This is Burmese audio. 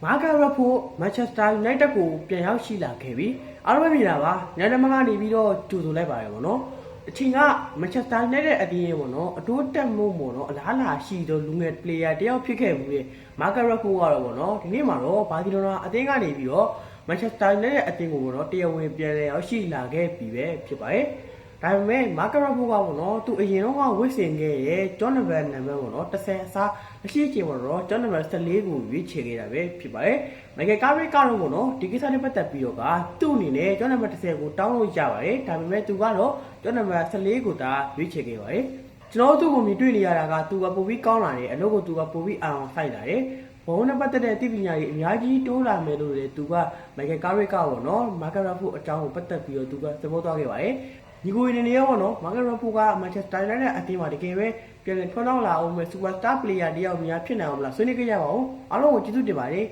မာကာရက်ဖို့မန်ချက်စတာယူနိုက်တက်ကိုပြန်ရောက်ရှိလာခဲ့ပြီအားလုံးပဲမြင်တာပါညနေမှကနေပြီးတော့ကြိုဆိုလိုက်ပါတယ်ပေါ့နော်အချိန်ကမန်ချက်စတာယူနိုက်တက်အတင်းရေပေါ့နော်အတိုးတက်မှုပေါ့နော်အလားလာရှိတော့လူငယ်ပလေယာတယောက်ဖြစ်ခဲ့ဘူးလေမာကာရက်ဖို့ကတော့ပေါ့နော်ဒီနေ့မှာတော့ဘာစီလိုနာအတင်းကနေပြီးတော့မန်ချက်စတာယူနိုက်တက်အတင်းကိုပေါ့နော်တရားဝင်ပြန်လည်ရောက်ရှိလာခဲ့ပြီပဲဖြစ်ပါတယ်ဒါပေမဲ့မာကာရက်ဖို့ကပေါ့နော်သူအရင်တော့ကဝစ်စင်ခဲ့ရဲ့ဂျွန်နဗန်နံပါတ်ပေါ့နော်10အစားအရှိချင်းပေါ့နော်ဂျွန်နဗန်14ကိုရွေးချယ်ခဲ့တာပဲဖြစ်ပါတယ်။မိုက်ကယ်ကာရီကတော့ပေါ့နော်ဒီကိစ္စနဲ့ပတ်သက်ပြီးတော့ကသူ့အနေနဲ့ဂျွန်နဗန်10ကိုတောင်းလို့ရပါတယ်။ဒါပေမဲ့သူကတော့ဂျွန်နဗန်14ကိုသာရွေးချယ်ခဲ့ပါတယ်။ကျွန်တော်တို့ကိုမြင်တွေ့နေရတာကသူကပိုပြီးကောင်းလာတယ်အလုပ်ကိုသူကပိုပြီးအောင်ဆိုင်လာတယ်။ဘုံနဲ့ပတ်သက်တဲ့သိပညာတွေအများကြီးတိုးလာမယ်လို့လေသူကမိုက်ကယ်ကာရီကပေါ့နော်မာကာရက်ဖို့အကြောင်းကိုပတ်သက်ပြီးတော့သူကသဘောသွားခဲ့ပါတယ်။ညီကိုရင်းနေရောပေါ့နော်မာကာရက်ဖို့ကမန်ချက်စတာယူနိုက်တက်အသင်းမှာတကယ်ပဲပြန်လည်ထွန်းအောင်လာအောင်ပဲစူပါစတာပလေယာတယောက်များဖြစ်နိုင်အောင်မလားဆွေးနွေးကြရပါဦးအားလုံးကိုကျေးဇူးတင်ပါတယ်